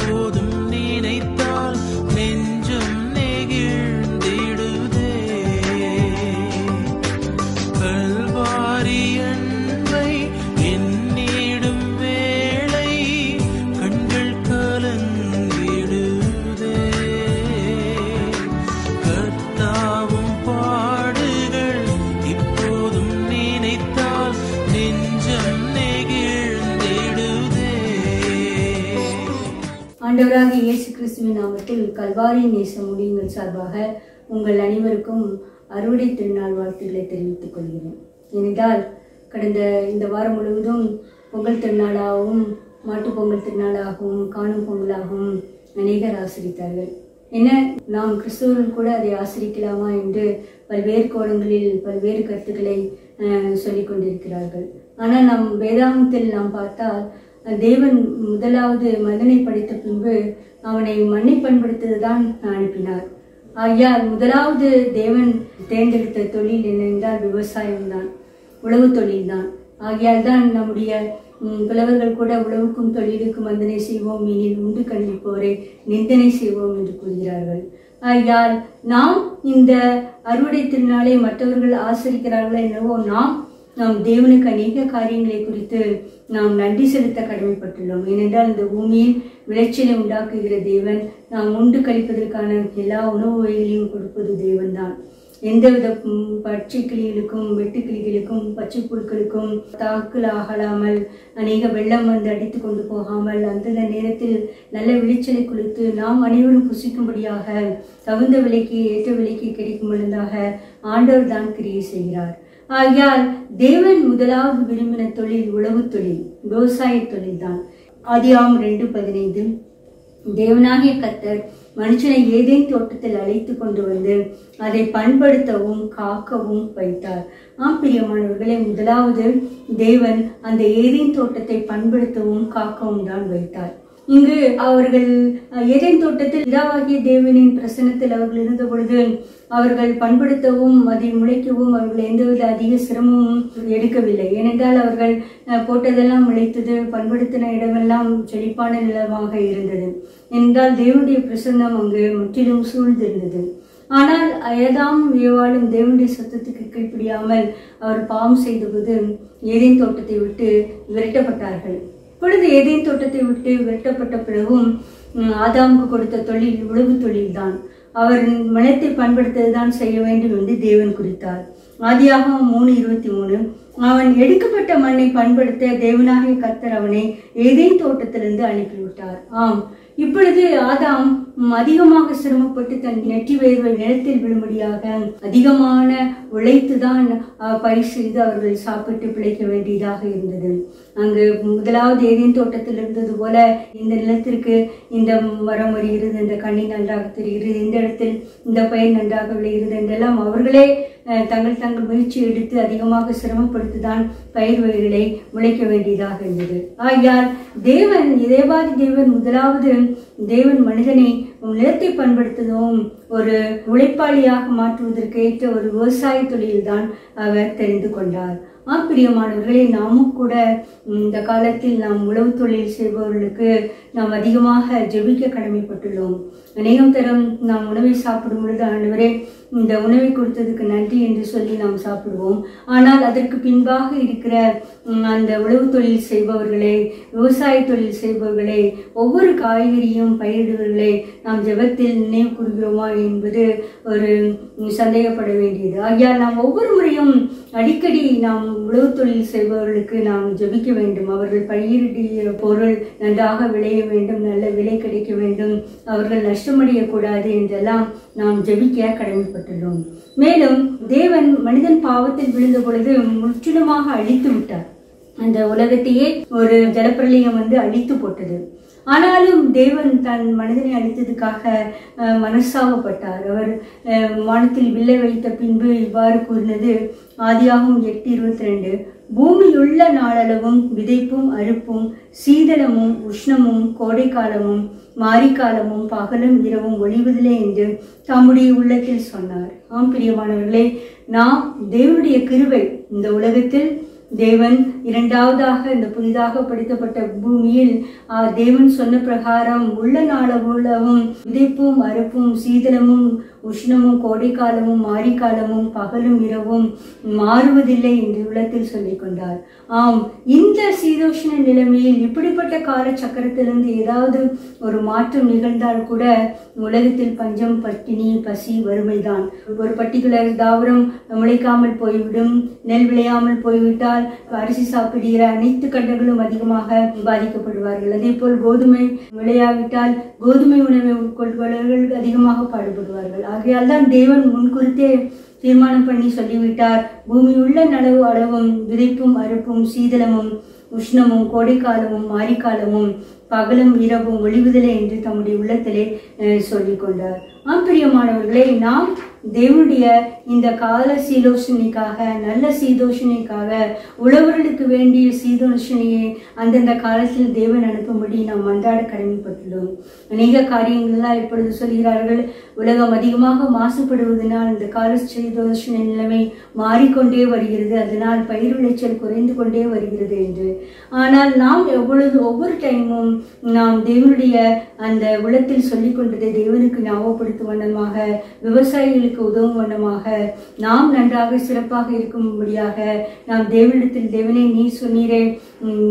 இப்போதும் நினைத்தால் நெஞ்சம் நெகிழ்ந்திடுதே. கல்வாரி அன்பை எண்ணிடும் வேளை கண்கள் கலங்கிடுதே. கர்த்தாவும் பாடுகள் இப்போதும் நினைத்தால் நெஞ்சம் நெகிழ்ந்திடுதே. ஆண்டவராக இயேசு கிறிஸ்துவின் நாமத்தில் கல்வாரி நேச முடியுங்கள் சார்பாக உங்கள் அனைவருக்கும் அறுவடை திருநாள் வாழ்த்துக்களை தெரிவித்துக் கொள்கிறேன். ஏனென்றால் கடந்த இந்த வாரம் முழுவதும் பொங்கல் திருநாளாகவும் மாட்டுப் பொங்கல் திருநாளாகவும் காணும் பொங்கலாகவும் அநேகர் ஆசிரித்தார்கள். என்ன நாம் கிறிஸ்துவர்கள் கூட அதை ஆசிரிக்கலாமா என்று பல்வேறு கோணங்களில் பல்வேறு கருத்துக்களை சொல்லிக் கொண்டிருக்கிறார்கள். ஆனால் நம் வேதாகமத்தில் நாம் பார்த்தால் தேவன் முதலாவது மனிதனை படைத்த பின்பு அவனை மண்ணை பண்படுத்துவதுதான் அனுப்பினார். ஆகையால் முதலாவது தேவன் தேர்ந்தெடுத்த தொழில் என்னென்றால் விவசாயம்தான், உழவு தொழில்தான். ஆகையால் தான் நம்முடைய புலவர்கள் கூட உழவுக்கும் தொழிலுக்கும் வந்தனை செய்வோம், மீனில் உண்டு கண்டிப்போரை நிந்தனை செய்வோம் என்று கூறுகிறார்கள். ஆகையால் நாம் இந்த அறுவடை திருநாளை மற்றவர்கள் ஆசரிக்கிறார்களோ என்னவோ நாம் தேவனுக்கு அநேக காரியங்களை குறித்து நாம் நன்றி செலுத்த கடமைப்பட்டுள்ளோம். ஏனென்றால் இந்த பூமியில் விளைச்சலை உண்டாக்குகிற தேவன், நாம் உண்டு கழிப்பதற்கான எல்லா உணவு வகைகளையும் கொடுப்பது தேவன் தான். எந்தவித பச்சை கிளிகளுக்கும் வெட்டுக்கிளிகளுக்கும் பச்சை புழுக்களுக்கும் தாக்குல் ஆகலாமல், அநேக வெள்ளம் வந்து அடித்து கொண்டு போகாமல், அந்தந்த நேரத்தில் நல்ல விளைச்சலை கொடுத்து நாம் அனைவரும் புசிக்கும்படியாக தகுந்த விலைக்கு ஏற்ற விலைக்கு கிடைக்கும் பொழுதாக ஆண்டவர் தான் கிரியை செய்கிறார். ஆகையால் தேவன் முதலாவது விரும்பின தொழில் உழவு தொழில், விவசாய தொழில் தான். ஆதியாகமம் 2:15 தேவனாகிய கர்த்தர் மனுஷனை ஏதேன் தோட்டத்தில் அழைத்து கொண்டு வந்து அதை பண்படுத்தவும் காக்கவும் வைத்தார். பிரியமானவர்களே, முதலாவது தேவன் அந்த ஏதேன் தோட்டத்தை பண்படுத்தவும் காக்கவும் தான் வைத்தார். இங்கு அவர்கள் ஏதேன் தோட்டத்தில் பிதாவாகிய தேவனின் பிரசன்னத்தில் அவர்கள் இருந்த பொழுது அவர்கள் பண்படுத்தவும் அதை முளைக்கவும் அவர்கள் எந்தவித அதிக சிரமமும் எடுக்கவில்லை. ஏனென்றால் அவர்கள் போட்டதெல்லாம் முளைத்தது, பண்படுத்தின இடமெல்லாம் செழிப்பான நிலமாக இருந்தது. என்றால் தேவனுடைய பிரசன்னம் அங்கு முற்றிலும் சூழ்ந்திருந்தது. ஆனால் ஆதாமும் ஏவாளும் தேவனுடைய சத்தத்துக்கு கீழ்ப்படியாமல் அவர் பாவம் செய்தபோது ஏதேன் தோட்டத்தை விட்டு விரட்டப்பட்டார்கள். இப்பொழுது ஏதேன் தோட்டத்தை விட்டு விரட்டப்பட்ட பிறகும் ஆதாமுக்கு கொடுத்த தொழில் உழவு தொழில் தான். அவர் மனத்தை பண்படுத்துவதுதான் செய்ய வேண்டும் என்று தேவன் குறித்தார். ஆதியாகமம் 3:23 அவன் எடுக்கப்பட்ட மண்ணை பண்படுத்த தேவனாகிய கர்த்தர் அவனை ஏதேன் தோட்டத்திலிருந்து அனுப்பிவிட்டார். இப்பொழுது ஆதாம் அதிகமாக சிரமப்பட்டு தன் நெற்றி வேர்வை நிலத்தில் விழும்படியாக அதிகமான உழைத்துதான் பயிர் செய்து அவர்கள் சாப்பிட்டு பிழைக்க வேண்டியதாக இருந்தது. அங்கு முதலாவது ஏதேன் தோட்டத்தில் இருந்தது போல இந்த நிலத்திற்கு இந்த மரம் வருகிறது, இந்த கனி நன்றாக தெரிகிறது, இந்த இடத்தில் இந்த பயிர் நன்றாக விளைகிறது என்றெல்லாம் அவர்களே தங்கள் முயற்சி எடுத்து அதிகமாக சிரமப்படுத்திதான் பயிர் வகைகளை முளைக்க வேண்டியதாக இருந்தது. ஆகையால் தேவாதி தேவன் முதலாவது தேவன் மனிதனை நிலத்தை பண்படுத்துவதும் ஒரு உழைப்பாளியாக மாற்றுவதற்கு ஏற்ற ஒரு விவசாய தொழில்தான் அவர் தெரிந்து கொண்டார். பிரியமானவர்களே, நாமும் கூட இந்த காலத்தில் நாம் உழவு தொழில் செய்பவர்களுக்கு நாம் அதிகமாக ஜெபிக்க கடமைப்பட்டுள்ளோம். அநேகம் தரம் நாம் உணவை சாப்பிடும் பொழுது ஆண்டவரே இந்த உணவை கொடுத்ததுக்கு நன்றி என்று சொல்லி நாம் சாப்பிடுவோம். ஆனால் அதற்கு பின்பாக இருக்கிற அந்த உழவு தொழில் செய்பவர்களை, விவசாய தொழில் செய்பவர்களை, ஒவ்வொரு காய்கறியும் பயிரிடுவர்களை நாம் ஜெபத்தில் நினைவு கூறுகிறோமா என்பது ஒரு சந்தேகப்பட வேண்டியது. ஆகையால் நாம் ஒவ்வொரு முறையும் அடிக்கடி நாம் உழவு தொழில் செய்பவர்களுக்கு நாம் ஜெபிக்க வேண்டும். அவர்கள் பயிரிடிய பொருள் நன்றாக விளைய வேண்டும், நல்ல விலை கிடைக்க வேண்டும், அவர்கள் நஷ்டமடையக்கூடாது என்றெல்லாம் நாம் ஜெபிக்க கடமைப்பட்டுள்ளோம். மேலும் தேவன் மனிதன் பாவத்தில் விழுந்த பொழுது முற்றிலுமாக அழித்து விட்டார். அந்த உலகத்தையே ஒரு ஜலப்பிரளயம் வந்து அழித்து போட்டது. ஆனாலும் தேவன் தன் மனிதனை அழித்ததுக்காக மனஸ்தாபப்பட்டார். அவர் வானத்தில் வில்லை வைத்த பின்பு இவ்வாறு கூறினது ஆதியாகமம் 8:22 பூமியுள்ள நாளளவும் விதைப்பும் அறுப்பும் சீதளமும் உஷ்ணமும் கோடை காலமும் மாரிக்காலமும் பகலும் இரவும் ஒளிவதில்லை என்று தம்முடைய உள்ளத்தில் சொன்னார். பிரியமானவர்களே, நாம் தேவனுடைய கிருபை இந்த உலகத்தில் தேவன் இரண்டாவதாக இந்த புதிதாக படைக்கப்பட்ட பூமியில் தேவன் சொன்ன பிரகாரம் உள்ள நாளவும் விதைப்பும் அறுப்பும் சீதளமும் உஷ்ணமும் கோடைக்காலமும் மாரிக்காலமும் பகலும் இரவும் மாறுவதில்லை என்று உள்ளத்தில் சொல்லிக் கொண்டார். ஆம், இந்த சீதோஷ்ண நிலைமையில் இப்படிப்பட்ட கால சக்கரத்திலிருந்து ஏதாவது ஒரு மாற்றம் நிகழ்ந்தால் கூட உலகத்தில் பஞ்சம், பட்டினி, பசி, வறுமைதான். ஒரு பர்டிகுலர் தாவரம் முளைக்காமல் போய்விடும், நெல் விளையாமல் போய்விட்டால் அரிசி சாப்பிடுகிற அனைத்து கண்டங்களும் அதிகமாக பாதிக்கப்படுவார்கள். அதே போல் கோதுமை விளையாவிட்டால் கோதுமை உணவை உட்கொள்பவர்கள் அதிகமாக பாடுபடுவார்கள். ஆகையால் தான் தேவன் முன்குறித்தே தீர்மானம் பண்ணி சொல்லிவிட்டார், பூமி உள்ள அளவும் விதைப்பும் அறுப்பும் சீதளமும் உஷ்ணமும் கோடைக்காலமும் மாரிக்காலமும் பகலும் இரவும் ஒளிவுதலை என்று தம்முடைய உள்ளத்திலே சொல்லிக் கொண்டார். பிரியமானவர்களே, நாம் தேவனுடைய இந்த கால சீதோஷணிக்காக, நல்ல சீதோஷணிக்காக, உழவர்களுக்கு வேண்டிய சீதோஷணியை அந்தந்த காலத்தில் தேவன் அனுப்பும்படி நாம் மன்றாட கடமைப்பட்டுள்ளோம். அநேக காரியங்கள்லாம் இப்பொழுது சொல்கிறார்கள், உலகம் அதிகமாக மாசுபடுவதனால் இந்த கால சீதோஷண நிலைமை மாறிக்கொண்டே வருகிறது, அதனால் பயிர் விளைச்சல் குறைந்து கொண்டே வருகிறது என்று. ஆனால் நாம் ஒவ்வொரு டைமும் நாம் தேவனுடைய அந்த உள்ளத்தில் சொல்லிக் கொண்டதை தேவனுக்கு ஞாபகப்படுத்தும் வண்ணமாக, விவசாயிகளுக்கு உதவும் வண்ணமாக, நாம் நன்றாக சிறப்பாக இருக்கும்படியாக நாம் தேவனிடத்தில், தேவனே நீ சொன்னீரே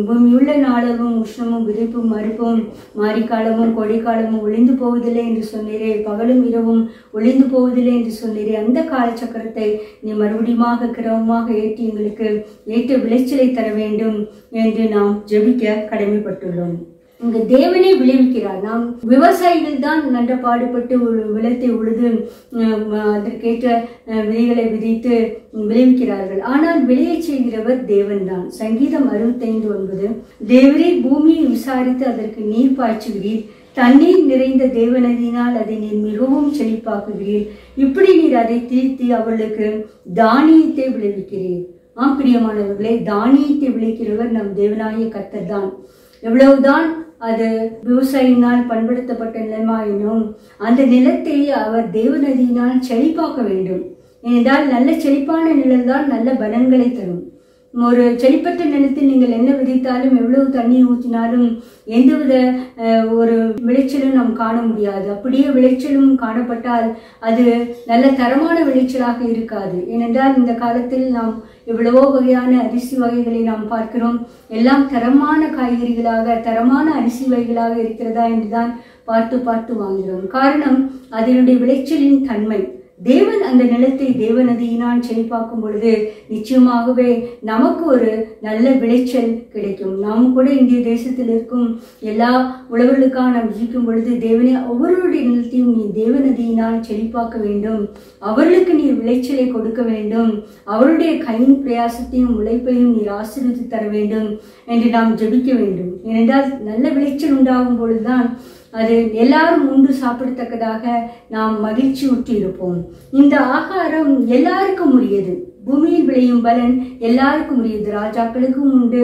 பூமியுள்ள நாளவும் உஷ்ணமும் விதைப்பும் அறுப்பும் மாரிக்காலமும் கோடைக்காலமும் ஒளிந்து போவதில்லை என்று சொன்னீரே, பகலும் இரவும் ஒளிந்து போவதில்லை என்று சொன்னீரே, அந்த காலச்சக்கரத்தை நீ மறுபடியும் கிரமமாக ஏற்றி எங்களுக்கு ஏற்ற விளைச்சலை தர வேண்டும் என்று நாம் ஜெபிக்க கடமைப்பட்டுள்ளோம். இங்கு தேவனே விளைவிக்கிறார். நாம் விவசாயிகள் தான் நன்ற பாடுபட்டு விளைத்தை உழுது அதற்கேற்ற விதைகளை விதைத்து விளைவிக்கிறார்கள். ஆனால் விளைய செய்கிறவர் தேவன் தான். சங்கீதம் 65:9, தேவரே பூமியை விசாரித்து அதற்கு நீர் பாய்ச்சுகிறீர், தண்ணீர் நிறைந்த தேவநதியினால் அதை நீர் மிகவும் செழிப்பாக்குகிறீர், இப்படி நீர் அதை தீர்த்தி அவளுக்கு தானியத்தை விளைவிக்கிறீர். பிரியமானவர்களே, தானியத்தை விளைக்கிறவர் நம் தேவனாகிய கர்த்தர் தான். எவ்வளவுதான் அது விவசாயினால் பண்படுத்தப்பட்ட நிலமாயினும் அந்த நிலத்தை அவர் தேவநதியினால் செழிப்பாக்க வேண்டும். ஏனென்றால் நல்ல செழிப்பான நிலம் தான் நல்ல பலன்களை தரும். ஒரு செழிப்பற்ற நிலத்தில் நீங்கள் என்ன விதைத்தாலும் எவ்வளவு தண்ணீர் ஊற்றினாலும் எந்தவித ஒரு விளைச்சலும் நாம் காண முடியாது. அப்படியே விளைச்சலும் காணப்பட்டால் அது நல்ல தரமான விளைச்சலாக இருக்காது. ஏனென்றால் இந்த காலத்தில் நாம் எவ்வளவோ வகையான அரிசி வகைகளை நாம் பார்க்கிறோம். எல்லாம் தரமான காய்கறிகளாக, தரமான அரிசி வகைகளாக இருக்கிறதா என்றுதான் பார்த்து பார்த்து வாங்குகிறோம். காரணம் அதனுடைய விளைச்சலின் தன்மை. தேவன் அந்த நிலத்தை தேவநதியினால் செழிப்பாக்கும் பொழுது நிச்சயமாகவே நமக்கு ஒரு நல்ல விளைச்சல் கிடைக்கும். நாம் கூட இந்திய தேசத்தில் இருக்கும் எல்லா உழவர்களுக்காக நாம் ஜீக்கும் பொழுது, தேவனே ஒவ்வொருவருடைய நிலத்தையும் நீ தேவநதியினால் செழிப்பாக்க வேண்டும், அவர்களுக்கு நீர் விளைச்சலை கொடுக்க வேண்டும், அவருடைய கையின் பிரயாசத்தையும் உழைப்பையும் நீர் ஆசீர்வதித்து தர வேண்டும் என்று நாம் ஜெபிக்க வேண்டும். ஏனென்றால் நல்ல விளைச்சல் உண்டாகும் பொழுதுதான் அது எல்லாரும் உண்டு சாப்பிடத்தக்கதாக நாம் மகிழ்ச்சி உற்று இருப்போம். இந்த ஆகாரம் எல்லாருக்கும் உரியது. பூமியில் விளையும் பலன் எல்லாருக்கும் உரியது. ராஜாக்களுக்கும் உண்டு,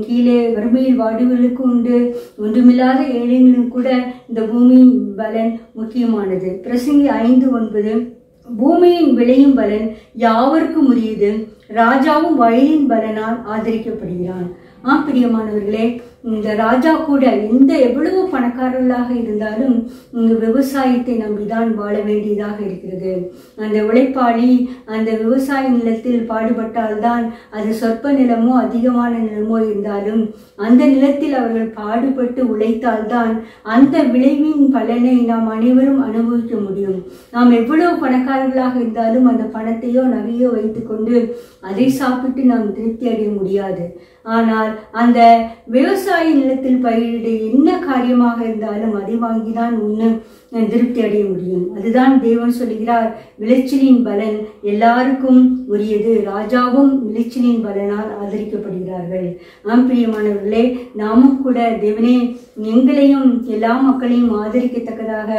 கீழே வறுமையில் வாடுகளுக்கும் உண்டு, ஒன்றுமில்லாத ஏழைகளும் கூட இந்த பூமியின் பலன் முக்கியமானது. பிரசங்கி 5:9, பூமியின் விளையும் பலன் யாவருக்கும் உரியது, ராஜாவும் வயலின் பலனால் ஆதரிக்கப்படுகிறான். பிரியமானவர்களே, இந்த ராஜா கூட எவ்வளவு பணக்காரர்களாக இருந்தாலும் இங்கு விவசாயத்தை நம்பிதான் வாழ வேண்டியதாக இருக்கிறது. அந்த உழைப்பாளி அந்த விவசாய நிலத்தில் பாடுபட்டால்தான், அது சொற்ப நிலமோ அதிகமான நிலமோ இருந்தாலும் அந்த நிலத்தில் அவர்கள் பாடுபட்டு உழைத்தால்தான் அந்த விளைவின் பலனை நாம் அனைவரும் அனுபவிக்க முடியும். நாம் எவ்வளவு பணக்காரர்களாக இருந்தாலும் அந்த பணத்தையோ நகையோ வைத்துக்கொண்டு அதை சாப்பிட்டு நாம் திருப்தி அடைய முடியாது. ஆனால் அந்த விவசாய நிலத்தில் பயிரிட என்ன காரியமாக இருந்தாலும் அதை வாங்கிதான் உண்ணு திருப்தி அடைய முடியும். அதுதான் தேவன் சொல்லுகிறார், விளைச்சலின் பலன் எல்லாருக்கும் உரியது, ராஜாவும் விளைச்சலின் பலனால் ஆதரிக்கப்படுகிறார்கள். பிரியமானவர்களே, நாமும் கூட தேவனே எங்களையும் எல்லா மக்களையும் ஆதரிக்கத்தக்கதாக,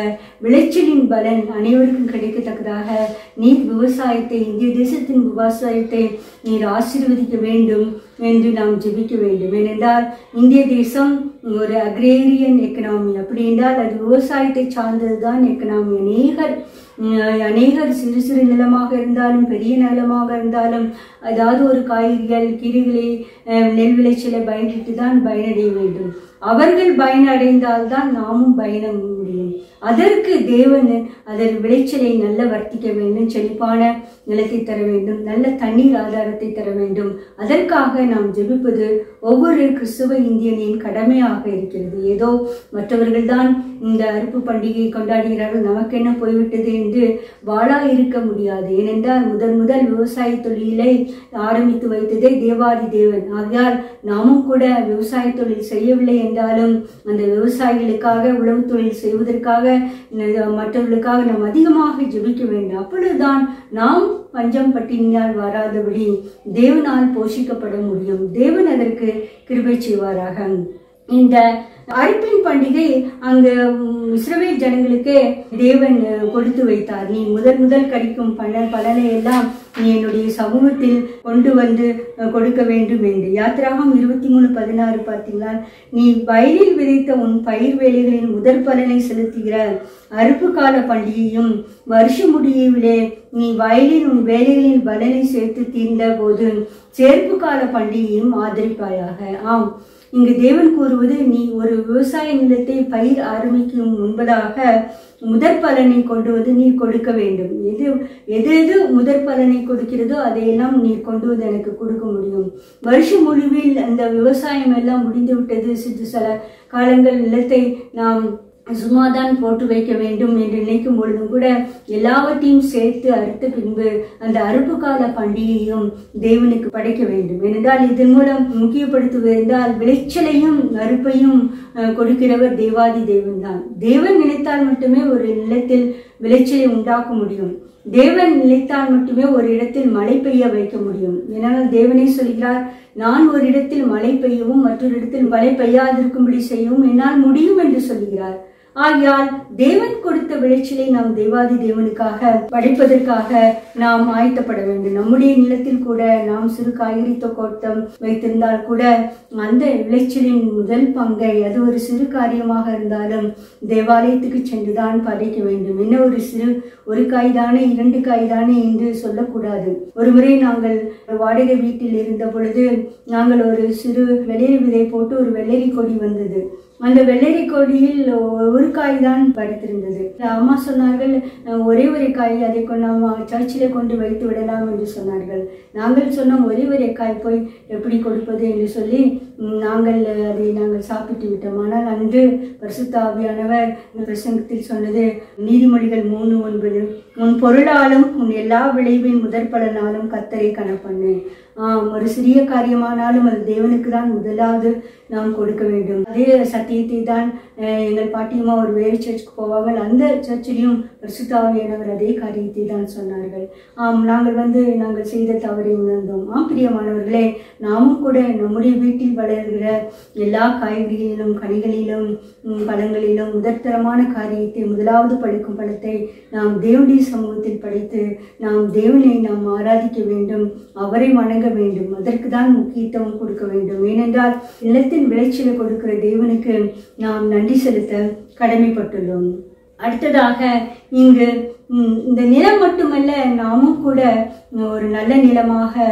விளைச்சலின் பலன் அனைவருக்கும் கிடைக்கத்தக்கதாக நீர் விவசாயத்தை, இந்திய தேசத்தின் விவசாயத்தை நீர் ஆசீர்வதிக்க வேண்டும் என்று நாம் ஜெபிக்க வேண்டும். ஏனென்றால் இந்திய தேசம் ஒரு அக்ரேரியன் எக்கனாமி. அப்படி என்றால் அது விவசாயத்தை சார்ந்ததுதான் எக்கனாமி. அநேகர் சிறு சிறு நிலமாக இருந்தாலும் பெரிய நிலமாக இருந்தாலும் ஏதாவது ஒரு காய்கறிகள் கீரைகளை நெல் விளைச்சலை பயிரிட்டு தான் பயனடைய வேண்டும். அவர்கள் பயனடைந்தால்தான் நாமும் பயன முடியும். அதற்கு தேவன் அதன் விளைச்சலை நல்ல வர்த்திக்க வேண்டும், செழிப்பான நிலத்தை தர வேண்டும், நல்ல தண்ணீர் ஆதாரத்தை தர வேண்டும். அதற்காக நாம் ஜெபிப்பது ஒவ்வொரு கிறிஸ்துவ இந்தியனின் கடமையாக இருக்கிறது. ஏதோ மற்றவர்கள் தான் இந்த அறுப்பு பண்டிகையை கொண்டாடுகிறார்கள், நமக்கு என்ன போய்விட்டது என்று வாழா இருக்க முடியாது. ஏனென்றால் முதல் விவசாய தொழிலை ஆரம்பித்து வைத்ததே தேவாதி தேவன். ஆகையால் நாமும் கூட விவசாய தொழில் செய்யவில்லை என்றாலும் அந்த விவசாயிகளுக்காக, உழவு தொழில் செய்வதற்காக, மற்றவர்களுக்காக நாம் அதிகமாக ஜெபிக்க வேண்டும். அப்பொழுதுதான் நாம் பஞ்சம் பட்டினியால் வராதபடி தேவனால் போஷிக்கப்பட முடியும். தேவன் அதற்கு கிருபை செய்வாராக. இந்த அறுப்பின் பண்டிகை அங்கு இஸ்ரவேல் ஜனங்களுக்கு தேவன் கொடுத்து வைத்தார். நீ முதல் கடிக்கும் பலனை எல்லாம் நீ என்னுடைய சமூகத்தில் கொண்டு வந்து கொடுக்க வேண்டும் என்று. யாத்திராகம் 23:16 பார்த்தீங்கன்னா, நீ வயலில் விதைத்த உன் பயிர் வேலைகளின் முதற் பலனை செலுத்துகிற அறுப்பு கால பண்டிகையும் வருஷ முடிவிலே நீ வயலில் உன் வேலைகளின் பலனை சேர்த்து தீர்ந்த போது சேர்ப்பு கால பண்டிகையும் ஆதரிப்பாயாக. ஆம், இங்கு தேவன் கூறுவது, நீ ஒரு விவசாய நிலத்தை பயிர் ஆரம்பிக்கும் முன்பதாக முதற் பலனை கொண்டு வந்து நீர் கொடுக்க வேண்டும். எது முதற் பலனை கொடுக்கிறதோ அதையெல்லாம் நீர் கொண்டு வந்து எனக்கு கொடுக்க முடியும். வருஷம் முடிவில் அந்த விவசாயம் எல்லாம் முடிந்து விட்டது, சில காலங்கள் நிலத்தை நாம் சும்மாதான் போட்டு வைக்க வேண்டும் என்று நினைக்கும் பொழுதும் கூட எல்லாவற்றையும் சேர்த்து அறுத்த பின்பு அந்த அறுப்பு கால பண்டிகையும் தேவனுக்கு படைக்க வேண்டும். ஏனென்றால் இதன் மூலம் முக்கியப்படுத்துவதால் விளைச்சலையும் அறுப்பையும் கொடுக்கிறவர் தேவாதி தேவன் தான். தேவன் நினைத்தால் மட்டுமே ஒரு நிலத்தில் விளைச்சலை உண்டாக்க முடியும். தேவன் நினைத்தால் மட்டுமே ஒரு இடத்தில் மழை பெய்ய வைக்க முடியும். ஏனால் தேவனே சொல்கிறார், நான் ஒரு இடத்தில் மழை பெய்யவும் மற்றொரு இடத்தில் மழை பெய்யாதிருக்கும்படி செய்யவும் என்னால் முடியும் என்று சொல்கிறார். ஆகையால் தேவன் கொடுத்த விளைச்சலை நாம் தேவாதி தேவனுக்காக படைப்பதற்காக நாம் ஆயத்தப்பட வேண்டும். நம்முடைய நிலத்தில் கூட நாம் சிறு காய்கறி தோட்டம் வைத்திருந்தால் கூட அந்த விளைச்சலின் முதல் பங்கை, அது ஒரு சிறு காரியமாக இருந்தாலும் தேவாலயத்துக்கு சென்றுதான் படைக்க வேண்டும். என்ன ஒரு காய் தானே, 2 காய் தானே என்று சொல்லக்கூடாது. ஒரு முறை நாங்கள் வாடகை வீட்டில் இருந்த பொழுது நாங்கள் ஒரு சிறு வெள்ளரி விதை போட்டு ஒரு வெள்ளரி கொடி வந்தது. அந்த வெள்ளரி கொடியில் ஒரு காய் தான் படுத்திருந்தது. அம்மா சொன்னார்கள், ஒரே ஒரு காய், அதை நம்ம சர்ச்சில் கொண்டு வைத்து விடலாம் என்று சொன்னார்கள். நாங்கள் சொன்னோம், ஒரே காய் போய் எப்படி கொடுப்பது என்று சொல்லி நாங்கள் சாப்பிட்டு விட்டோம். ஆனால் அன்று பரிசுத்த ஆவியானவர் பிரசங்கத்தில் சொன்னது, நீதிமொழிகள் 3:9, உன் பொருளாலும் உன் எல்லா விளைவின் முதற் பலனாலும் கர்த்தரை கணப்பண்ணு. ஒரு சிறிய காரியமானாலும் அது தேவனுக்கு தான் முதலாவது நாம் கொடுக்க வேண்டும். அதே சத்தியத்தை தான் எங்கள் பாட்டியம்மா ஒரு வேறு சர்ச்சுக்கு போவார்கள். அந்த சர்ச்சிலையும் பரிசுத்த ஆவியானவர் அதே காரியத்தை தான் சொன்னார்கள். நாங்கள் செய்த தவறை உணர்ந்தோம். பிரியமானவர்களே, நாமும் கூட நம்முடைய வீட்டில் வளர்கிற எல்லா காய்கறிகளிலும், கனிகளிலும், பழங்களிலும் முதற்தரமான காரியத்தை, முதலாவது பழுக்கும் பழத்தை நாம் தேவனுடைய சமூகத்தில் படைத்து நாம் தேவனை நாம் ஆராதிக்க வேண்டும், அவரை வணங்க வேண்டும். அதற்கு தான் முக்கியத்துவம் கொடுக்க வேண்டும். ஏனென்றால் நிலத்தின் விளைச்சலை கொடுக்கிற தேவனுக்கு நாம் நன்றி செலுத்த கடமைப்பட்டுள்ளோம். அடுத்ததாக இங்கு இந்த நிலம் மட்டுமல்ல, நாமும் கூட ஒரு நல்ல நிலமாக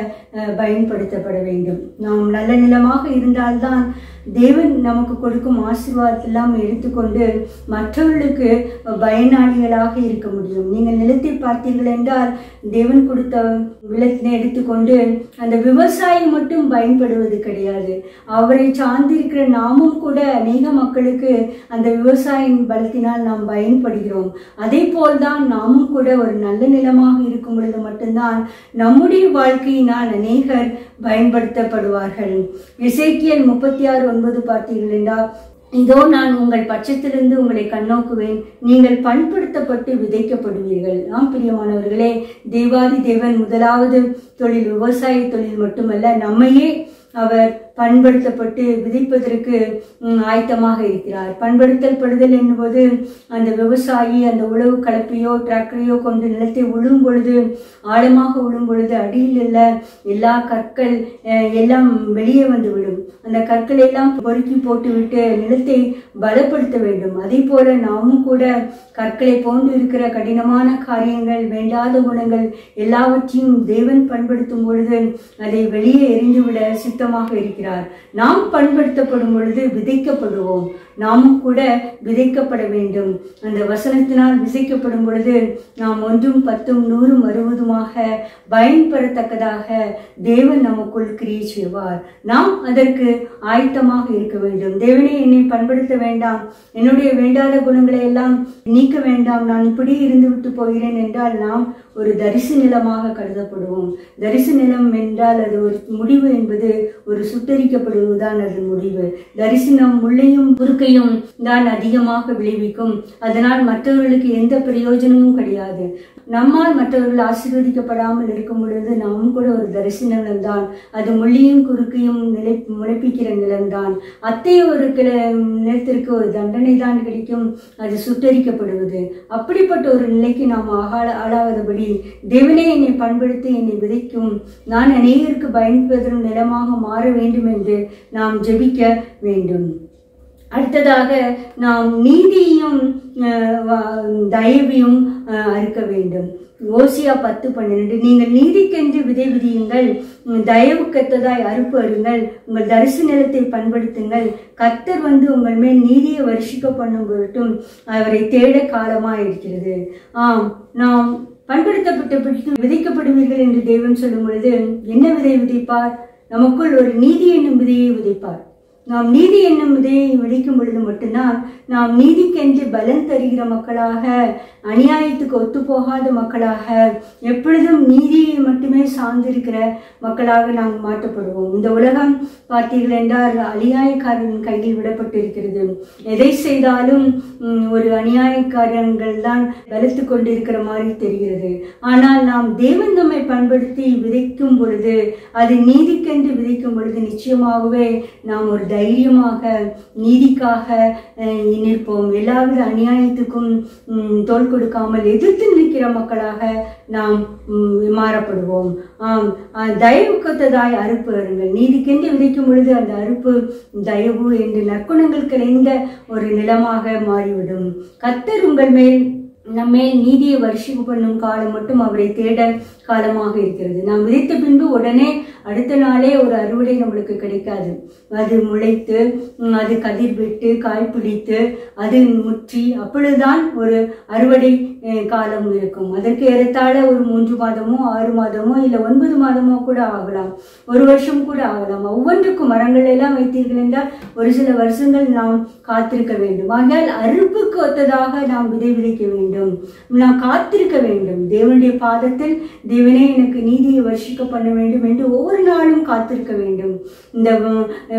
பயன்படுத்தப்பட வேண்டும். நாம் நல்ல நிலமாக இருந்தால்தான் தேவன் நமக்கு கொடுக்கும் ஆசீர்வாதத்தெல்லாம் எடுத்துக்கொண்டு மற்றவர்களுக்கு பயனாளிகளாக இருக்க முடியும். நீங்கள் நிலத்தை பார்த்தீர்கள் என்றால் தேவன் கொடுத்த நிலத்தினை எடுத்துக்கொண்டு அந்த விவசாயி மட்டும் பயன்படுவது கிடையாது. அவரை சார்ந்திருக்கிற நாமும் கூட அநேக மக்களுக்கு அந்த விவசாயின் பலத்தினால் நாம் பயன்படுகிறோம். அதே போல்தான் நாமும் கூட ஒரு நல்ல நிலமாக இருக்கும் பொழுது மட்டும்தான் நம்முடைய வாழ்க்கையினால் அநேகர் பயன்படுத்தப்படுவார்கள். எசேக்கியேல் 36:9 பார்த்தீர்கள் என்றால், இதோ நான் உங்கள் பட்சத்திலிருந்து உங்களை கண்ணோக்குவேன், நீங்கள் பண்படுத்தப்பட்டு விதைக்கப்படுவீர்கள். பிரியமானவர்களே, தேவாதி தேவன் முதலாவது தொழில் விவசாய தொழில் மட்டுமல்ல, நம்மையே அவர் பண்படுத்தப்பட்டு விதைப்பதற்கு ஆயத்தமாக இருக்கிறார். பண்படுத்தல் என்னும்போது அந்த விவசாயி அந்த உழவு கலப்பையோ டிராக்டரையோ கொண்டு நிலத்தை உழும் பொழுது, ஆழமாக உழும் பொழுது அடியில் உள்ள எல்லா கற்கள் எல்லாம் வெளியே வந்து விடும். அந்த கற்களை எல்லாம் பொறுக்கி போட்டுவிட்டு நிலத்தை பலப்படுத்த வேண்டும். அதே போல நாமும் கூட கற்களை போன்று இருக்கிற கடினமான காரியங்கள், வேண்டாத குணங்கள் எல்லாவற்றையும் தேவன் பண்படுத்தும் பொழுது அதை வெளியே எரிந்துவிட சித்தமாக இருக்கிறார். நாம் பண்படுத்தப்படும் பொழுது விதைக்கப்படுவோம். நாமும் கூட விதைக்கப்பட வேண்டும். அந்த வசனத்தினால் விதைக்கப்படும் பொழுது நாம் 1 10 100 60 பயன்பெறத்தக்கதாக தேவன் நமக்குள் கிரியை செய்வார். நாம் அதற்கு ஆயத்தமாக இருக்க வேண்டும். தேவனே, என்னை பண்படுத்த வேண்டாம், என்னுடைய வேண்டாத குணங்களை எல்லாம் நீக்க வேண்டாம், நான் இப்படி இருந்து விட்டு போகிறேன் என்றால் நாம் ஒரு தரிசு நிலமாக கருதப்படுவோம். தரிசு நிலம் என்றால் அது ஒரு முடிவு என்பது ஒரு சுட்டரிக்கப்படுவதுதான் அது முடிவு. தரிசனம் முள்ளையும் குறுக்கையும் தான் அதிகமாக விளைவிக்கும். அதனால் மற்றவர்களுக்கு எந்த பிரயோஜனமும் கிடையாது. நம்மால் மற்றவர்கள் ஆசீர்வதிக்கப்படாமல் இருக்கும் பொழுது நாமும் கூட ஒரு தரிசு நிலம்தான். அது முள்ளையும் குறுக்கையும் முளைப்பிக்கிற நிலம்தான். அத்தகைய ஒரு நிலத்திற்கு ஒரு தண்டனை தான் கிடைக்கும், அது சுட்டரிக்கப்படுவது. அப்படிப்பட்ட ஒரு நிலைக்கு நாம் ஆளாவதபடி தேவனே என்னை பண்படுத்தி என்னை விதைக்கும், நான் அநேகருக்கு பயன்பெறும் நிலமாக மாற வேண்டும் என்று நாம் ஜெபிக்க வேண்டும். அடுத்ததாக நாம் நீதியையும் தயவையும் அறுக்க வேண்டும். ஓசியா 10:12 நீங்கள் நீதிக்கென்று விதை விதியுங்கள், தயவுக்கத்ததாய் அறுப்பு அருங்கள், உங்கள் தரிசு நிலத்தை பண்படுத்துங்கள். கர்த்தர் வந்து உங்கள் மேல் நீதியை வருஷிக்க பண்ணும் பொருட்டும் அவரை தேட காலமாக இருக்கிறது. நாம் பண்படுத்தப்பட்ட விதைக்கப்படுவீர்கள் என்று தேவன் சொல்லும் பொழுது என்ன விதை விதைப்பார்? நமக்குள் ஒரு நீதி என்னும் விதையை விதைப்பார். நாம் நீதி என்னும் விதையை விதைக்கும் பொழுது மட்டும்தான் நாம் நீதிக்கென்று பலன் தருகிற மக்களாக, அநியாயத்துக்கு ஒத்து போகாத மக்களாக, எப்பொழுதும் நீதியை மட்டுமே சார்ந்திருக்கிற மக்களாக நாம் மாற்றப்படுவோம். இந்த உலகம் பார்த்தீர்கள் என்றால் அநியாயக்காரன் கையில் விடப்பட்டிருக்கிறது. எதை செய்தாலும் ஒரு அநியாயக்காரங்கள் தான் வளர்த்து கொண்டிருக்கிற மாதிரி தெரிகிறது. ஆனால் நாம் தேவன் நம்மை பண்படுத்தி விதைக்கும் பொழுது, அது நீதிக்கென்று விதைக்கும் பொழுது நிச்சயமாகவே நாம் ஒரு தைரியமாக நீதிக்காக நிற்போம். எல்லாவித அநியாயத்துக்கும் தோல் கொடுக்காமல் எதிர்த்து நிற்கிற மக்களாக நாம் மாறப்படுவோம். தயவுக்கத்ததாய் அறுப்பு அருங்கள். நீதிக்கென்று விதைக்கும் பொழுது அந்த அறுப்பு தயவு என்று நற்குணங்கள் கிடைந்த ஒரு நிலமாக மாறிவிடும். கர்த்தர் உங்கள் மேல் நம்மேல் நீதியை வருஷிப்பு பண்ணும் காலம் மட்டும் அவரை தேட காலமாக இருக்கிறது. நாம் விதைத்த பின்பு உடனே அடுத்த நாளே ஒரு அறுவடை நம்மளுக்கு கிடைக்காது. அது முளைத்து, அது கதிர் விட்டு, காய் பிடித்து, அது முற்றி, அப்பொழுதுதான் ஒரு அறுவடை காலம் இருக்கும். அதற்கு ஏறத்தாழ ஒரு 3 மாதமோ 6 மாதமோ இல்லை 9 மாதமோ கூட ஆகலாம், 1 வருஷம் கூட ஆகலாம். ஒவ்வொன்றுக்கும் மரங்கள் எல்லாம் வைத்தீர்கள் என்றால் ஒரு சில வருஷங்கள் நாம் காத்திருக்க வேண்டும். ஆகையால் அறுப்புக்கு ஒத்ததாக நாம் விதைக்க வேண்டும், நாம் காத்திருக்க வேண்டும். தேவனுடைய பாதத்தில் தேவனே எனக்கு நீதியை வருஷிக்க பண்ண வேண்டும் என்று ஒவ்வொரு நாளும் காத்திருக்க வேண்டும். இந்த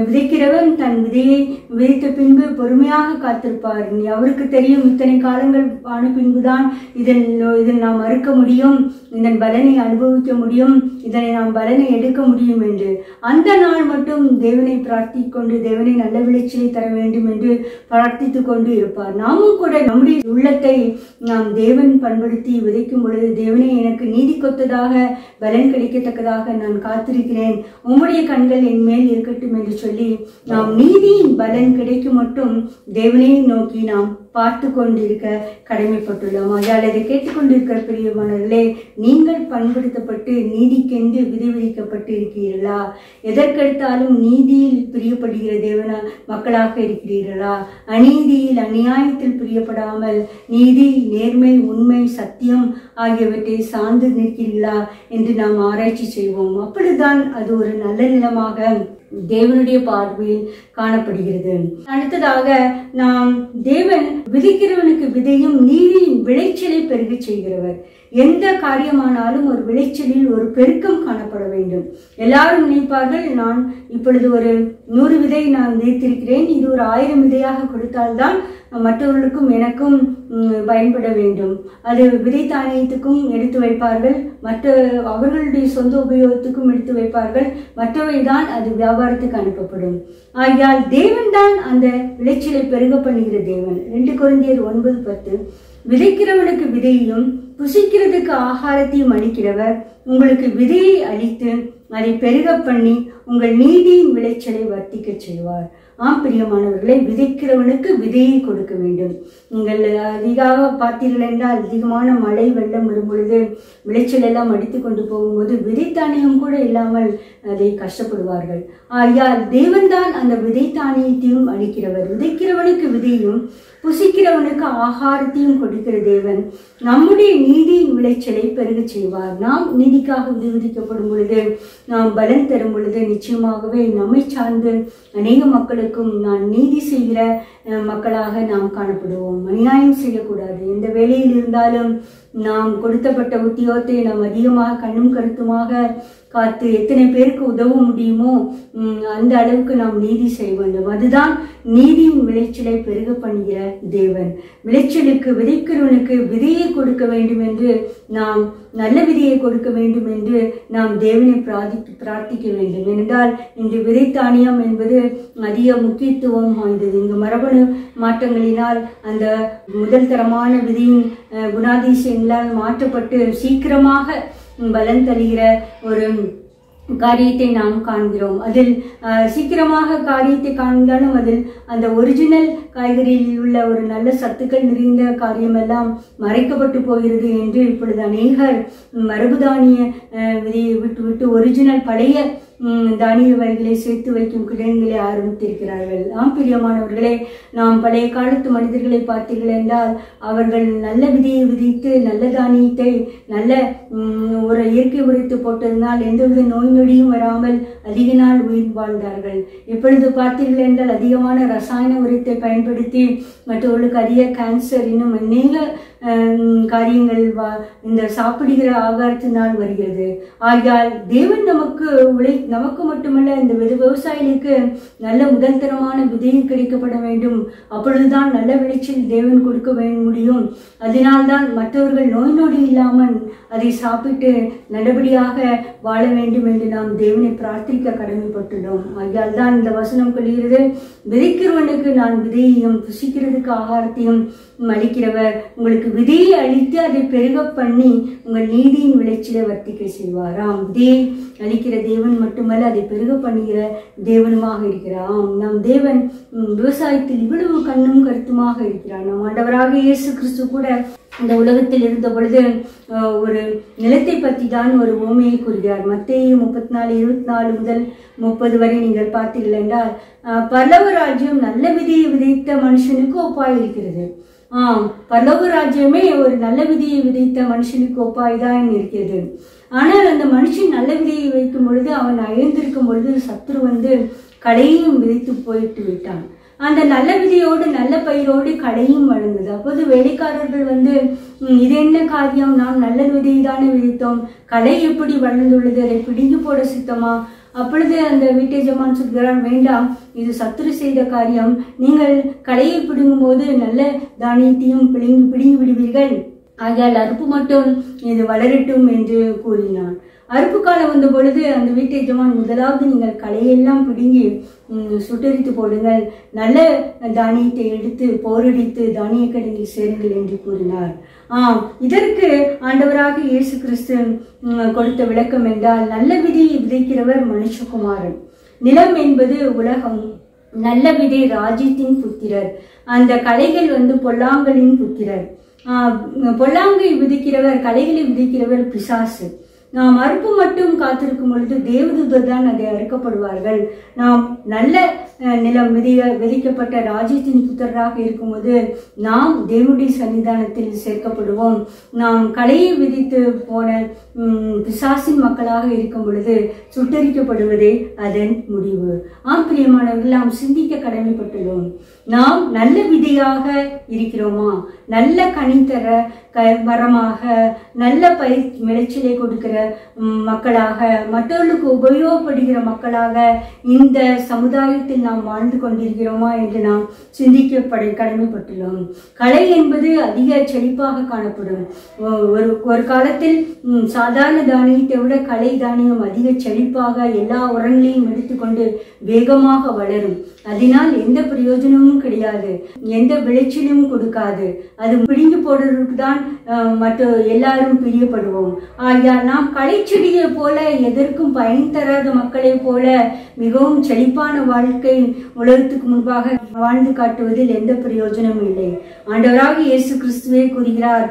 விதைக்கிறவன் தன் விதையை விதைத்த பின்பு பொறுமையாக காத்திருப்பார். அவருக்கு தெரியும் இத்தனை காலங்கள் ஆன பின்புதான் இதில் நாம் அறுக்க முடியும், இதன் பலனை அனுபவிக்க முடியும், இதனை நாம் பலனை எடுக்க முடியும் என்று. அந்த நாள் மட்டும் தேவனை பிரார்த்தித்துக் கொண்டு தேவனை நல்ல விளைச்சலை தர வேண்டும் என்று பிரார்த்தித்துக் கொண்டு இருப்பார். நாமும் கூட நம்முடைய உள்ளத்தை நாம் தேவன் பண்படுத்தி விதைக்கும் பொழுது, தேவனே எனக்கு நீதி கொத்ததாக பலன் கிடைக்கத்தக்கதாக நான் காத்திருக்கிறேன், உம்முடைய கண்கள் என் மேல் இருக்கட்டும் என்று சொல்லி நாம் நீதியின் பலன் கிடைக்கும் மட்டும் தேவனை நோக்கி நாம் பார்த்து கொண்டிருக்க கடமைப்பட்டுள்ளோம். ஆகையால் இதை கேட்டுக்கொண்டிருக்கிற பிரியமானவர்களே, நீங்கள் பண்படுத்தப்பட்டு நீதிக்கென்று விதைவிதிக்கப்பட்டு இருக்கிறீர்களா? எதற்கெடுத்தாலும் நீதியில் பிரியப்படுகிற தேவன மக்களாக இருக்கிறீர்களா? அநீதியில் அநியாயத்தில் பிரியப்படாமல் நீதி, நேர்மை, உண்மை, சத்தியம் ஆகியவற்றை சார்ந்து நிற்கிறீர்களா என்று நாம் ஆராய்ச்சி செய்வோம். அப்படித்தான் அது ஒரு நல்ல நிலமாக தேவனுடைய பார்வையில் காணப்படுகிறது. அடுத்ததாக நாம் தேவன் விதைக்கிறவனுக்கு விதையும் நீதியின் விளைச்சலை பெருக செய்கிறவர். எந்த காரியமானாலும் ஒரு விளைச்சலில் ஒரு பெருக்கம் காணப்பட வேண்டும். எல்லாரும் நினைப்பார்கள், நான் இப்பொழுது ஒரு 100 விதை நான் விதைத்திருக்கிறேன், இது ஒரு 1000 விதையாக கொடுத்தால்தான் மற்றவர்களுக்கும் எனக்கும் பயன்பட வேண்டும். அது விதை தானியத்துக்கும் எடுத்து வைப்பார்கள், அவர்களுடைய சொந்த உபயோகத்துக்கும் எடுத்து வைப்பார்கள், மற்றவைதான் அது வியாபாரத்துக்கு அனுப்பப்படும். ஆகையால் தேவன் தான் அந்த விளைச்சலை பெருக பண்ணுகிற தேவன். 2 கொரிந்தியர் 9:10 விதைக்கிறவனுக்கு விதையையும் புசிக்கிறதுக்கு ஆகாரத்தையும் அளிக்கிறவர் உங்களுக்கு விதையை அளித்து அதை பெருக பண்ணி உங்கள் நீதியின் விளைச்சலை வர்த்திக்க செய்வார். பிரியமானவர்களை, விதைக்கிறவனுக்கு விதையை கொடுக்க வேண்டும். நீங்கள் அதிகமாக பார்த்தீர்கள் என்றால் அதிகமான மழை வெள்ளம் வரும்பொழுது விளைச்சல் எல்லாம் அடித்து கொண்டு போகும்போது விதைத்தானியம் கூட இல்லாமல் அதை கஷ்டப்படுவார்கள். ஆகையால் தேவன்தான் அந்த விதைத்தானியத்தையும் அளிக்கிறவர். விதைக்கிறவனுக்கு விதையும் புசிக்கிறவனுக்கு ஆகாரத்தையும் கொடுக்கிற தேவன் நம்முடைய நீதியின் விளைச்சலை பெருக செய்வார். நாம் நீதிக்காக விதிக்கப்படும் பொழுது, நாம் பலன் தரும் பொழுது நிச்சயமாகவே நம்மை சார்ந்து அநேக மக்களுக்கும் நான் நீதி செய்கிற மக்களாக நாம் காணப்படுவோம். அநியாயம் செய்யக்கூடாது. எந்த வேலையில் இருந்தாலும் நாம் கொடுத்தப்பட்ட உத்தியோகத்தை நாம் அதிகமாக கண்ணும் கருத்துமாக காத்து எத்தனை பேருக்கு உதவ முடியுமோ அந்த அளவுக்கு நாம் நீதி செய்ய வேண்டும். அதுதான் நீதியின் விளைச்சலை பெருக பண்ணுகிற தேவன். விளைச்சலுக்கு விதைக்கிறவனுக்கு விதையை கொடுக்க வேண்டும் என்று நாம் நல்ல விதையை கொடுக்க வேண்டும் என்று நாம் தேவனை பிரார்த்திக்க வேண்டும். என்றால் இன்று விதைத்தானியம் என்பது அதிக முக்கியத்துவம் வாய்ந்தது. இங்கு மரபணு மாற்றங்களினால் அந்த முதல் தரமான விதியின் குணாதிசயங்களால் மாற்றப்பட்டு சீக்கிரமாக பலன் தருகிற ஒரு காரியத்தை நாம் காண்கிறோம். அதில் சீக்கிரமாக காரியத்தை காண்ந்தாலும் அதில் அந்த ஒரிஜினல் காய்கறியில் உள்ள ஒரு நல்ல சத்துக்கள் நிறைந்த காரியம் எல்லாம் மறைக்கப்பட்டு போகிறது என்று இப்பொழுது அநேகர் மரபுதானிய விதியை விட்டு ஒரிஜினல் பழைய தானிய வகைகளை சேர்த்து வைக்கும் கிடங்குகளை ஆரம்பித்திருக்கிறார்கள். பிரியமானவர்களே, நாம் பழைய காலத்து மனிதர்களை பார்த்தீர்கள் என்றால் அவர்கள் நல்ல விதையை விதித்து நல்ல தானியத்தை நல்ல ஒரு இயற்கை உரைத்து போட்டதனால் எந்தவித நோய் நொடியும் வராமல் அதிக நாள் உயிர் வாழ்ந்தார்கள். இப்பொழுது பார்த்தீர்கள் என்றால் அதிகமான ரசாயன உரத்தை பயன்படுத்தி மற்றவர்களுக்கு அதிக கேன்சர் இன்னும் அநேக காரியங்கள் இந்த சாப்பிடுகிற ஆகாரத்தினால் வருகிறது. ஆகையால் தேவன் நமக்கு மட்டுமல்ல இந்த விவசாயிகளுக்கு நல்ல முதல் தரமான விதை கிடைக்கப்பட வேண்டும். அப்பொழுதுதான் நல்ல விளைச்சல் தேவன் கொடுக்க முடியும். அதனால்தான் மற்றவர்கள் நோய் நொடி இல்லாமல் அதை சாப்பிட்டு நல்லபடியாக வாழ வேண்டும் என்று நாம் தேவனை பிரார்த்திக்க கடமைப்பட்டுள்ளோம். ஆகையால் தான் இந்த வசனம் சொல்கிறது, விதைக்கிறவனுக்கு நான் விதையையும் புசிக்கிறதுக்கு ஆகாரத்தையும் அளிக்கிறவர் உங்களுக்கு விதையை அளித்து அதை பெருக பண்ணி உங்கள் நீதியின் விளைச்சலை வர்த்திக்க செய்வாராம். விதையை அளிக்கிற தேவன் மட்டுமல்ல, அதை பெருக பண்ணுகிற தேவனுமாக இருக்கிறார். நம் தேவன் விவசாயத்தில் இவ்வளவு கண்ணும் கருத்துமாக இருக்கிறார். நம் ஆண்டவராக இயேசு கிறிஸ்து கூட இந்த உலகத்தில் இருந்த பொழுது ஒரு நிலத்தை பற்றி தான் ஒரு உவமையை கூறுகிறார். மத்தேயு 34:24 முதல் 30 வரை நீங்கள் பார்த்தீர்கள் என்றால் பரலோக ராஜ்யம் நல்ல விதையை விதைத்த மனுஷனுக்கு ஒப்பாய் இருக்கிறது. பரலோக ராஜ்யமே ஒரு நல்ல விதையை விதைத்த மனுஷனுக்கு ஒப்பாய்தான் இருக்கிறது. ஆனால் அந்த மனுஷன் நல்ல விதையை வைக்கும் பொழுது அவன் அயர்ந்திருக்கும் பொழுது சத்துரு வந்து களையையும் விதைத்து போயிட்டு விட்டான். அந்த நல்ல விதையோடு நல்ல பயிரோடு களையும் வளர்ந்தது. அப்போது வேலைக்காரர்கள் வந்து இது என்ன காரியம், நாம் நல்ல விதையை தானே விதைத்தோம், களை எப்படி வளர்ந்துள்ளது, அதை பிடுங்கி போட சித்தமா? அப்பொழுது அந்த வீட்டெஜமான் சொல்கிறான், வேண்டாம், இது சத்துரு செய்த காரியம். நீங்கள் களையை பிடுங்கும் போது நல்ல தானியத்தையும் பிடுங்கி விடுவீர்கள். ஆகையால் அறுப்பு மட்டும் இது வளரட்டும் என்று கூறினான். அறுப்பு காலம் வந்த பொழுது அந்த வீட்டு எஜமான், முதலாவது நீங்கள் களையெல்லாம் பிடுங்கி சுட்டரித்து போடுங்கள், நல்ல தானியத்தை எடுத்து போரடித்து தானிய கடையில் சேருங்கள் என்று கூறினார். இதற்கு ஆண்டவராக இயேசு கிறிஸ்து கொடுத்த விளக்கம் என்றால், நல்ல விதையை விதைக்கிறவர் மனுஷகுமாரன், நிலம் என்பது உலகம், நல்ல விதை ராஜ்யத்தின் புத்திரர், அந்த களைகள் வந்து பொல்லாங்கலின் புத்திரர். பொல்லாங்கை விதைக்கிறவர், களைகளை விதைக்கிறவர் பிசாசு. நாம் அறுப்பு மட்டும் காத்திருக்கும் பொழுது தேவதூதர் தான் அதை அறுக்கப்படுவார்கள். நாம் நல்ல நிலம் விதைக்கப்பட்ட ராஜ்யத்தின் புத்திரராக இருக்கும்போது நாம் தேவனுடைய சன்னிதானத்தில் சேர்க்கப்படுவோம். நாம் களையை விதித்து போன பிசாசின் மக்களாக இருக்கும் பொழுது சுட்டரிக்கப்படுவதே அதன் முடிவு. பிரியமானவர்கள், நாம் சிந்திக்க கடமைப்பட்டுள்ளோம். நாம் நல்ல விதையாக இருக்கிறோமா? நல்ல கனித்தர மரமாக, நல்ல பயிர் விளைச்சலை கொடுக்கிற மக்களாக, மற்றவர்களுக்கு உபயோகப்படுகிற மக்களாக இந்த சமுதாயத்தில் நாம் வாழ்ந்து கொண்டிருக்கிறோமா என்று நாம் சிந்திக்கப்பட கடமைப்பட்டுள்ளோம். களை என்பது அதிக செழிப்பாக காணப்படும். ஒரு காலத்தில் சாதாரண தானியத்தை விட களை தானியம் அதிக செழிப்பாக எல்லா உரங்களையும் எடுத்துக்கொண்டு வேகமாக வளரும். அதனால் எந்த பிரயோஜனமும் கிடையாது, எந்த விளைச்சலும் கொடுக்காது. அது பிடுங்கி போடுறதுக்கு தான் மற்ற எல்லாரும் பிரியப்படுவோம். நாம் களை செடியை போல எதற்கும் பயன் தராத மக்களை போல மிகவும் செழிப்பான வாழ்க்கை உலகத்துக்கு முன்பாக வாழ்ந்து காட்டுவதில் எந்த பிரயோஜனமும் இல்லை. ஆண்டவராக இயேசு கிறிஸ்துவே கூறுகிறார்,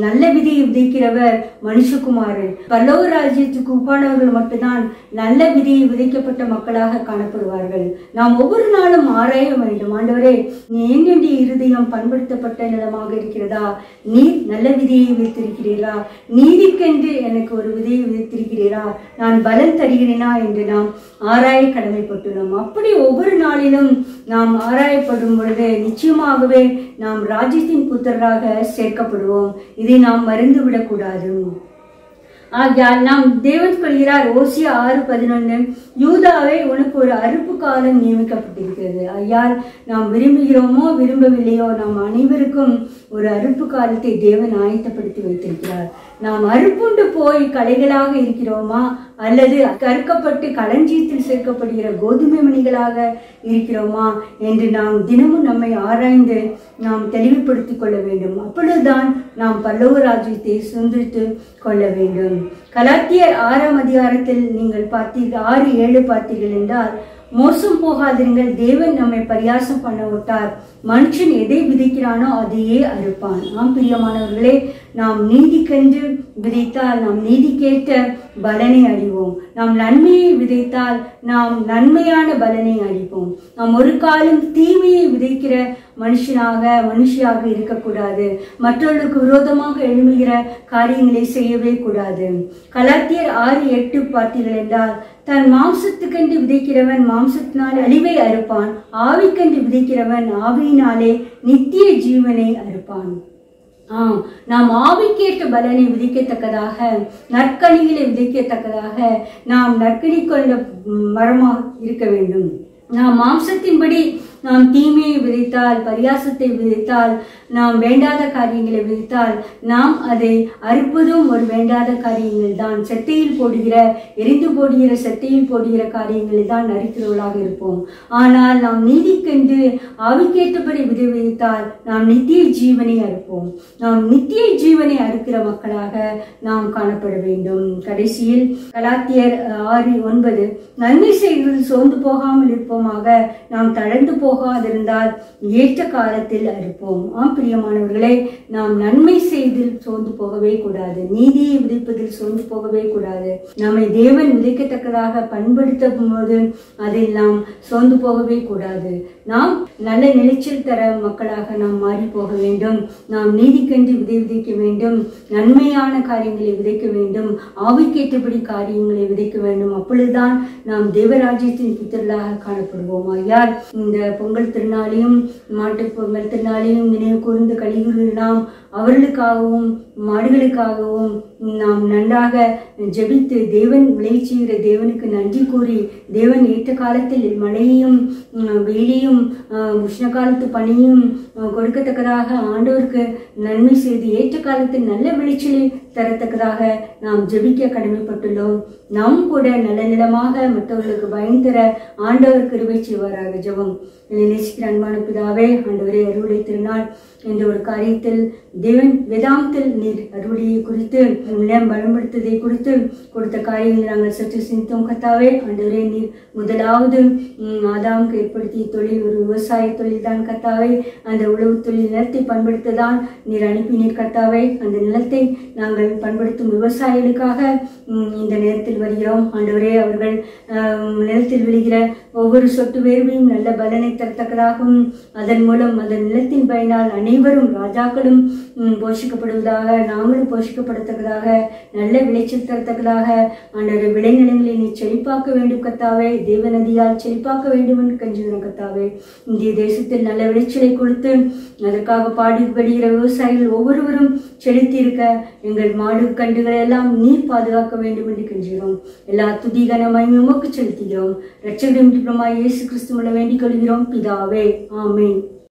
நல்ல விதையை விதைக்கிறவர் மனுஷகுமாரன். பரலோக ராஜ்யத்துக்கு ஒப்பானவர்கள் மட்டும்தான் நல்ல விதையை விதைக்கப்பட்ட மக்களாக காணப்படுவார்கள். நாம் ஒவ்வொரு நாளும் ஆராய வேண்டும். ஆண்டவரே, என்னுடைய இருதயம் பண்படுத்தப்பட்ட நிலமாக இருக்கிறதா? நீர் நல்ல விதையை விதைத்திருக்கிறீரா? நீதிக்கென்று எனக்கு ஒரு விதையை விதைத்திருக்கிறீரா? நான் பலன் தருகிறேனா என்று நாம் ஆராய கடமைப்பட்டுள்ளோம். அப்படி ஒவ்வொரு நாளிலும் நாம் ஆராயப்படும் பொழுது நிச்சயமாகவே நாம் ராஜ்யத்தின் புத்திரராக சேர்க்கப்படுவோம். இதை நாம் மறந்துவிடக்கூடாது. ஆகையால் நாம் தேவன் சொல்கிறார், ஓசியா 6:11, யூதாவே உனக்கு ஒரு அறுப்பு காலம் நியமிக்கப்பட்டிருக்கிறது. ஐயால் நாம் விரும்புகிறோமோ விரும்பவில்லையோ நாம் அனைவருக்கும் ஒரு அறுப்பு காலத்தை தேவன் ஆயத்தப்படுத்தி வைத்திருக்கிறார். நாம் அறுப்புண்டு போய் களைகளாக இருக்கிறோமா அல்லது கற்கப்பட்டு களஞ்சியத்தில் சேர்க்கப்படுகிற கோதுமை மணிகளாக இருக்கிறோமா என்று நாம் தினமும் நம்மை ஆராய்ந்து நாம் தெளிவுபடுத்திக் கொள்ள வேண்டும். அப்பொழுதுதான் நாம் பரலோக ராஜ்யத்தை சுதந்திரித்து கொள்ள வேண்டும். கலாத்தியர் 6ஆம் அதிகாரத்தில் நீங்கள் 6:7 பார்த்தீர்கள் என்றால், மோசம் போகாதிருங்கள், தேவன் நம்மை பரியாசம் பண்ண விட்டார். மனுஷன் எதை விதைக்கிறானோ அதையே அறுப்பான். நாம் பிரியமானவர்களே, நாம் நீதிக்கென்று விதைத்தால் நாம் நீதிக்கேற்ற பலனை அடைவோம். நாம் நன்மையை விதைத்தால் நாம் நன்மையான பலனை அடைப்போம். நாம் ஒரு காலம் தீமையை விதைக்கிற மனுஷியாக இருக்கக்கூடாது. மற்றவர்களுக்கு விரோதமாக எழும்புகிற காரியங்களை செய்யவே கூடாது. கலாத்தியர் 6:8 பார்த்தீர்கள் என்றால், தன் மாம்சத்துக்கென்று விதைக்கிறவன் மாம்சத்தினால் அழிவை அறுப்பான், ஆவிக்கென்று விதைக்கிறவன் ஆவியினாலே நித்திய ஜீவனை அறுப்பான். நாம் ஆவிக்கேற்ற பலனை விதிக்கத்தக்கதாக, நற்கனிகளை விதிக்கத்தக்கதாக நாம் நற்கனி கொண்ட மரமாக இருக்க வேண்டும். நாம் மாம்சத்தின்படி நாம் தீமையை விதைத்தால், பரியாசத்தை விதைத்தால், நாம் வேண்டாத காரியங்களை விதைத்தால் நாம் அதை அறுப்பதும் ஒரு வேண்டாத காரியங்கள் தான். செத்தையில் போடுகிற, எரிந்து போடுகிற செத்தையில் போடுகிற காரியங்களை தான் அறுக்கிறவர்களாக இருப்போம். ஆனால் நாம் நீதிக்கென்று ஆவிக்கேற்றபடி விதைத்தால் நாம் நித்திய ஜீவனை அறுப்போம். நாம் நித்திய ஜீவனை அறுக்கிற மக்களாக நாம் காணப்பட வேண்டும். கடைசியில் கலாத்தியர் 6:9, நன்மை செய்வதில் சோர்ந்து போகாமல் இருப்போமாக, நாம் தளர்ந்து போகாதிருந்தால் ஏற்ற காலத்தில் அறுப்போம். பிரியமானவர்களே, நாம் நன்மை செய்தில் சோர்ந்து போகவே கூடாது. நீதியை விதைப்பதில் சோர்ந்து போகவே கூடாது. நம்மை தேவன் விதைக்கத்தக்கதாக பண்படுத்தும் போது அதில் நாம் சோர்ந்து போகவே கூடாது. நாம் நல்ல நிலைச்சல் தர மக்களாக நாம் மாறி போக வேண்டும். நாம் நீதிக்கென்று விதைக்க வேண்டும், நன்மையான காரியங்களை விதைக்க வேண்டும், ஆவிக்கேற்றபடி காரியங்களை விதைக்க வேண்டும். அப்பொழுதுதான் நாம் தேவராஜ்யத்தின் புத்திரர்களாக காணப்படுவோம். ஐயால் இந்த பொங்கல் திருநாளையும் மாட்டு பொங்கல் திருநாளையும் நினைவு கூர்ந்து கழிவுகள் நாம் அவர்களுக்காகவும் மாடுகளுக்காகவும் நாம் நன்றாக ஜெபித்து தேவன் விளைச்செய்கிற தேவனுக்கு நன்றி கூறி, தேவன் ஏற்ற காலத்தில் மழையையும் வெயிலையும் உஷ்ண காலத்து பனியும் கொடுக்கத்தக்கதாக ஆண்டவருக்கு நன்மை செய்து ஏற்ற காலத்தில் நல்ல விளைச்சலை தரத்தக்கதாக நாம் ஜெபிக்க கடமைப்பட்டுள்ளோம். நாம் கூட நல்ல நிலமாக மற்றவர்களுக்கு பயன் தர ஆண்டவர் கிருபை செய்வாராக. ஜெபம். நேசிக்கிற அன்பான பிதாவே, ஆண்டவரே, அறுவடை திருநாள் என்ற ஒரு காரியத்தில் தேவன் வேதாந்தத்தில் நீர் அறுவடையை குறித்து நிலம் பயன்படுத்ததை குறித்து கொடுத்த காரியங்களை நாங்கள் சற்று சிந்தித்தோம். கர்த்தாவே, ஆண்டவரே, நீர் முதலாவது ஆதாமுக்கு ஏற்படுத்திய தொழில் ஒரு விவசாய தொழில் தான். கர்த்தாவே, அந்த உழவு தொழில் நிலத்தை பண்படுத்ததான் நீர் அனுப்பினீர். கர்த்தாவே, அந்த நிலத்தை நாங்கள் பண்படுத்தும் விவசாயிகளுக்காக இந்த நேரத்தில் வருகிறோம். ஆண்டவரே, அவர்கள் நிலத்தில் விழுகிற ஒவ்வொரு சொட்டு வேர்வையும் நல்ல பலனை தரத்தக்கதாகவும், அதன் மூலம் அதன் நிலத்தின் பயனால் அனைவரும் ராஜாக்களும் போஷிக்கப்படுவதாக, நாங்களும் போஷிக்கப்படத்தக்கதாக நல்ல விளைச்சல் தரத்தக்கதாக ஆண்டவரே விளைநிலங்களை நீ செழிப்பாக்க வேண்டும் கத்தாவே, தேவநதியால் செழிப்பாக்க வேண்டும் என்று கஞ்சுகிறோம் கத்தாவே. இந்திய தேசத்தில் நல்ல விளைச்சலை கொடுத்து அதற்காக பாடுபடுகிற விவசாயிகள் ஒவ்வொருவரும் செழித்திருக்க எங்கள் மாடு கண்டுகளை எல்லாம் நீர் பாதுகாக்க வேண்டும் என்று கெஞ்சுகிறோம். எல்லா துதிகன மகிமை உமக்கு செலுத்துகிறோம். இரட்சகரும் இயேசு கிறிஸ்துவிடம் வேண்டிக் கொள்கிறோம் பிதாவே, ஆமென்.